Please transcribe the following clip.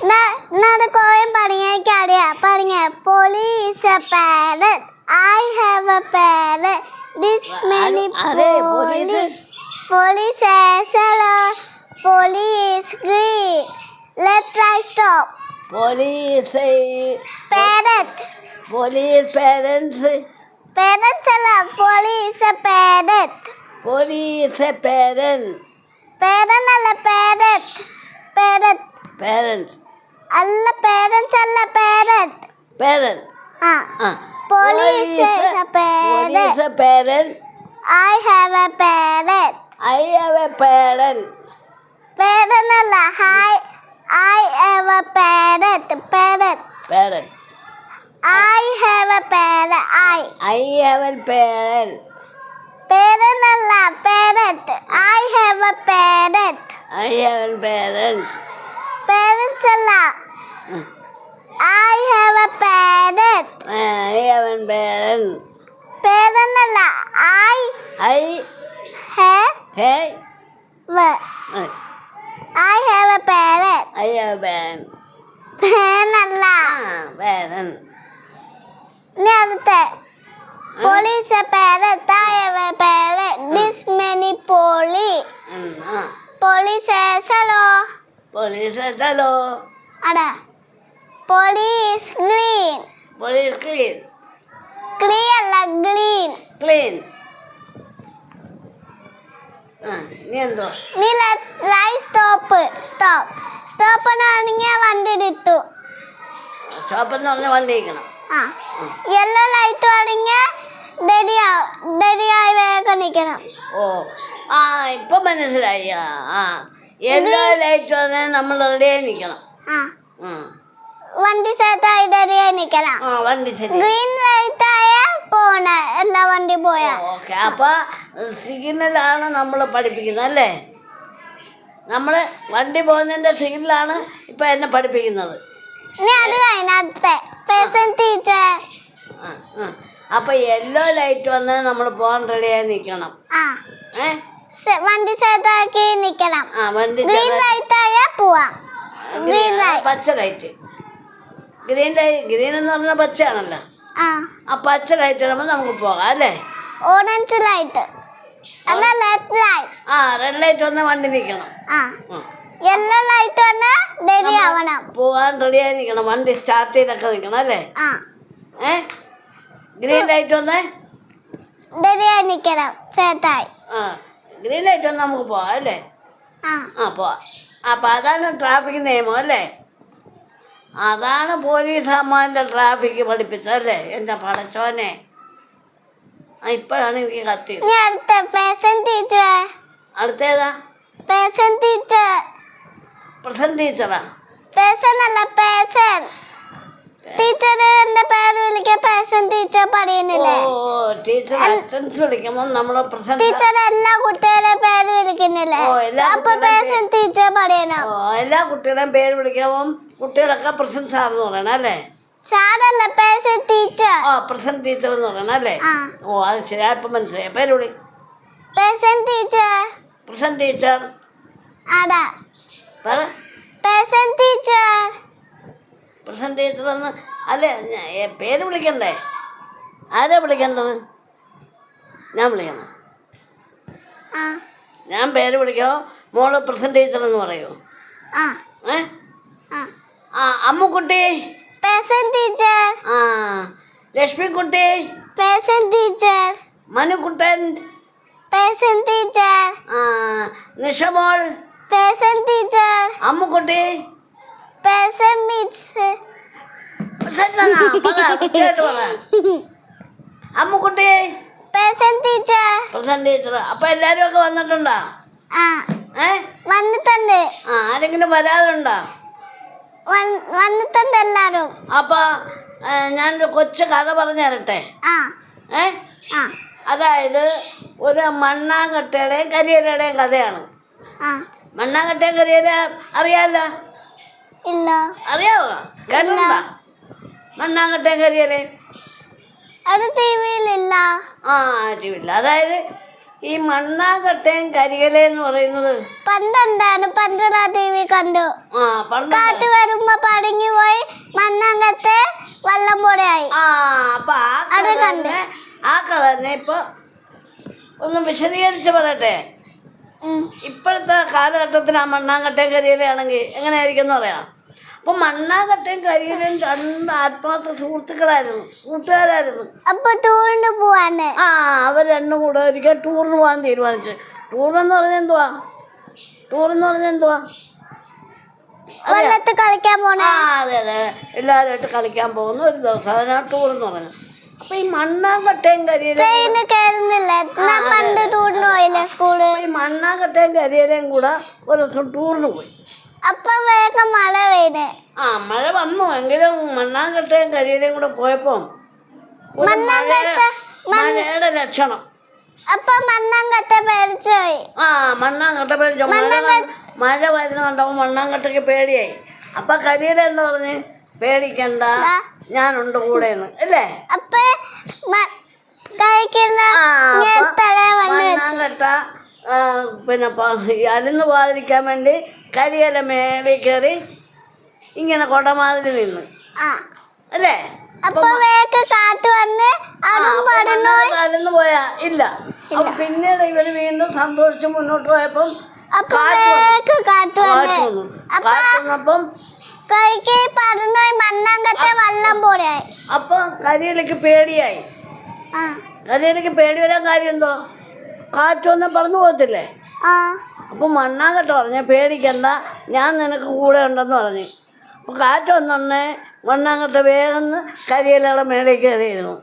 Not a coin putting police a parrot. I have a parrot. This many police says hello. Police green. Let's try stop. Police Parrot. Police parents. Parrot chala. Police a parrot. Police parent. Parrot alla parrot. Parrot. Parents. Alla parents alla parrot. Parent. Police is a parrot. Police a parent. I have a parrot. I have a parent. Parrot alla. Hi. I have a parrot. Parrot. Parent. I have a parrot. I have a parent. Parrot alla. Parrot. I have a parrot. I have a parents. Parents alla. I have a parrot. I have a parent. Parrot alla. I have Hey. I have a parrot. I have a parent. Parrot alla. Parent. ഇനി അടുത്ത police a parrot. I have a parrot. This many police says hello. Police says hello. അടാ police green. Police clean. Clean അല്ല green. Clean. നീ എന്തോ നീ light stop ആണെങ്കിൽ വണ്ടി എടുത്തു. സ്റ്റോപ്പെന്ന് പറഞ്ഞ വണ്ടി ഇരിക്കണം. യെല്ലോ ലൈറ്റ് ആണെങ്കിൽ ഡെഡിയായി വേഗം നിൽക്കണം. ഇപ്പൊ മനസ്സിലായി. യെല്ലോ ലൈറ്റ് വന്നാൽ നമ്മൾ റെഡിയായി നിൽക്കണം. വണ്ടി സെറ്റായി ഡെഡിയായി നിൽക്കണം. വണ്ടി ഗ്രീൻ ലൈറ്റ് ആയ പോണ എല്ലാ വണ്ടി പോയാ. അപ്പൊ സിഗ്നലാണ് നമ്മൾ പഠിപ്പിക്കുന്നത് അല്ലേ? നമ്മൾ വണ്ടി പോകുന്നതിന്റെ സിഗ്നലാണ് ഇപ്പൊ എന്നെ പഠിപ്പിക്കുന്നത്. അപ്പൊ യെല്ലോ ലൈറ്റ് വന്നാൽ നമ്മൾ പോകാൻ റെഡിയായി നിൽക്കണം. വണ്ടി സെറ്റാക്കി നിൽക്കണം. ഗ്രീൻ ലൈറ്റ് ആയാ പോവാം. പച്ച ലൈറ്റ് ഗ്രീൻ എന്ന് പറഞ്ഞാൽ പച്ചയാണല്ലോ. ആ പച്ച ലൈറ്റ് ഇടുമ്പോൾ നമുക്ക് പോകാം അല്ലേ? ഓറഞ്ച് ലൈറ്റ് റെഡ് ലൈറ്റ് വന്നാൽ വണ്ടി നിൽക്കണം. യെല്ലോ ലൈറ്റ് വന്നാൽ റെഡി ആവണം. പോകാൻ റെഡിയായി നിൽക്കണം. വണ്ടി സ്റ്റാർട്ട് ചെയ്തൊക്കെ നിൽക്കണം അല്ലേ? ഗ്രീൻ ലൈറ്റ് വന്നേ റെഡിയായി നിൽക്കണം. സെറ്റായി ഗ്രീൻ ലൈറ്റ് വന്നാൽ നമുക്ക് പോകാം അല്ലേ? പോവാം. അപ്പം അതാണ് ട്രാഫിക് നിയമം അല്ലേ? അതാണ് പോലീസ് അമ്മാൻ്റെ ട്രാഫിക് പഠിപ്പിച്ചല്ലേ എൻ്റെ പടച്ചോനെ. ഇപ്പോഴാണ് എനിക്ക് കത്തി. അടുത്തേതാ? പ്രസന്റ് ടീച്ചറാ? ടീച്ചറിന്റെ പേര് വിളിക്കാൻ പേഴ്സൺ ടീച്ചർ പറയുന്നില്ലേ? ടീച്ചർ അറ്റൻഡൻസ് വിളിക്കുമ്പോൾ നമ്മള് ടീച്ചർ എല്ലാ കുട്ടികളുടെയും പേര് വിളിക്കുന്നില്ലേ? അപ്പൊ പേഴ്സൺ ടീച്ചർ പറയണം. എല്ലാ കുട്ടികളുടെയും പേര് വിളിക്കുമ്പോൾ കുട്ടികളൊക്കെ പ്രസന്റ് സാർ എന്ന് പറയണം അല്ലേ? സാറല്ല പേഴ്സൺ ടീച്ചർ. പ്രസന്റ് ടീച്ചർ എന്ന് പറയണം അല്ലേ? അത് ശരി. ഇപ്പൊ മനസ്സിലായി. പേര് വിളി. Person teacher. Present teacher. ആടാ പറ. Person teacher. പ്രസന്റ് ടീച്ചർ എന്ന് അല്ലേ? പേര് വിളിക്കണ്ടേ? ആരാ വിളിക്കേണ്ടത്? ഞാൻ വിളിക്കണം. ഞാൻ പേര് വിളിക്കോ? മോള് പ്രസന്റ് ടീച്ചർ എന്ന് പറയൂ. അമ്മുക്കുട്ടി പേഴ്സൺ ടീച്ചർ. ലക്ഷ്മിക്കുട്ടി പേഴ്സൺ ടീച്ചർ. മനുക്കുട്ടൻ പേഴ്സൺ ടീച്ചർ. നിഷമോൾ പേഴ്സൺ ടീച്ചർ. അമ്മുക്കുട്ടി പേഴ്സൺ മിസ്. അമ്മുക്കുട്ടി പേഴ്സൺ ടീച്ചർ. Present teacher. അപ്പൊ എല്ലാരും ഒക്കെ വന്നിട്ടുണ്ടോ? വന്നിട്ടുണ്ട്. ആരെങ്കിലും വരാതുണ്ടോ? വന്നിട്ടുണ്ട് എല്ലാരും. അപ്പൊ ഞാനൊരു കൊച്ചു കഥ പറഞ്ഞു തരട്ടെ. അതായത് ഒരു മണ്ണാങ്കട്ടയുടെയും കരിയലയുടെയും കഥയാണ്. മണ്ണാങ്കട്ടയും കരിയല അറിയാലോ? ഇല്ല. അറിയാവോ? കേട്ടിട്ടുണ്ടോ മണ്ണാങ്കട്ടയും കരിയലയും? അത് ടിവിയിലില്ല. ടിവിയില്ല. അതായത് ഈ മണ്ണാങ്കട്ടയും കരികലയെന്ന് പറയുന്നത് പണ്ടുണ്ടാണ്. പണ്ട് ടി വി കണ്ടു. ആ പണ്ട് കാറ്റ് വരുമ്പോ പടങ്ങി പോയി മണ്ണാങ്കത്തെ വെള്ളം പോലെയായി. അപ്പൊ ആ കഥ തന്നെ ഇപ്പൊ ഒന്ന് വിശദീകരിച്ച് പറയട്ടെ. ഇപ്പോഴത്തെ കാലഘട്ടത്തിൽ ആ മണ്ണാങ്കട്ടയും കരിയിലയാണെങ്കിൽ എങ്ങനെയായിരിക്കും എന്ന് പറയാം. അപ്പൊ മണ്ണാങ്കട്ടയും കരിയിലയും രണ്ട് ആത്മാർത്ഥ സുഹൃത്തുക്കളായിരുന്നു, കൂട്ടുകാരായിരുന്നു. അപ്പൊ ടൂറിന് പോവാണ്. അവർ രണ്ടും കൂടെ ഒരിക്കൽ ടൂറിന് പോകാൻ തീരുമാനിച്ചു. ടൂറെന്ന് പറഞ്ഞാൽ എന്തുവാ? വെള്ളത്തിൽ കളിക്കാൻ പോണ. അതെ അതെ, എല്ലാവരുമായിട്ട് കളിക്കാൻ പോകുന്ന ഒരു ദിവസം, അതിനാ ടൂർ എന്ന് പറഞ്ഞത്. അപ്പൊ ഈ മണ്ണാങ്കട്ടയും കരിയിലയും പണ്ട് ടൂറിന് പോയില്ലേ സ്കൂള്. ഈ മണ്ണാങ്കട്ടയും കരിയിലയും കൂടെ ഒരു ദിവസം ടൂറിന് പോയി. അപ്പൊ വേഗം മഴ പെയ്യുന്നേ. മഴ വന്നു. എങ്കിലും മണ്ണാങ്കട്ടയും കരിയിലയും കൂടെ പോയപ്പോ മഴയുടെ ലക്ഷണം. അപ്പൊ മണ്ണാങ്കട്ട പേടിച്ചു പോയി. മണ്ണാങ്കട്ട പേടിച്ചു. മഴ വരുന്ന കണ്ടപ്പോ മണ്ണാങ്കട്ടയ്ക്ക് പേടിയായി. അപ്പൊ കരിയില എന്ന് പറഞ്ഞ് പേടിക്കണ്ട, ഞാനുണ്ട് കൂടെന്ന് അല്ലേ. അപ്പൊ മണ്ണാങ്കട്ട പിന്നെ അലന്ന് പോകാതിരിക്കാൻ വേണ്ടി കരിയില മേളിൽ കയറി ഇങ്ങനെ കൊടമാതിരി നിന്ന് അല്ലേ. അപ്പൊ കാറ്റ് വന്ന് അലന്ന് പോയാ ഇല്ല. അപ്പൊ പിന്നീട് ഇവര് വീണ്ടും സന്തോഷിച്ച് മുന്നോട്ട് പോയപ്പം കാറ്റ് വന്നപ്പം വെള്ളം പോലെയായി. അപ്പൊ കരിയിലേക്ക് പേടിയായി. കരിയിലേക്ക് പേടി വരാൻ കാര്യം എന്തോ? കാറ്റ് വന്നാൽ പറന്നു പോകത്തില്ലേ. അപ്പൊ മണ്ണാങ്കട്ട പറഞ്ഞ പേടിക്കണ്ട, ഞാൻ നിനക്ക് കൂടെ ഉണ്ടെന്ന് പറഞ്ഞു. അപ്പൊ കാറ്റ് വന്നെ മണ്ണാങ്കട്ട വേഗം കരിയിലയുടെ മേലേക്ക് കയറിയിരുന്നു.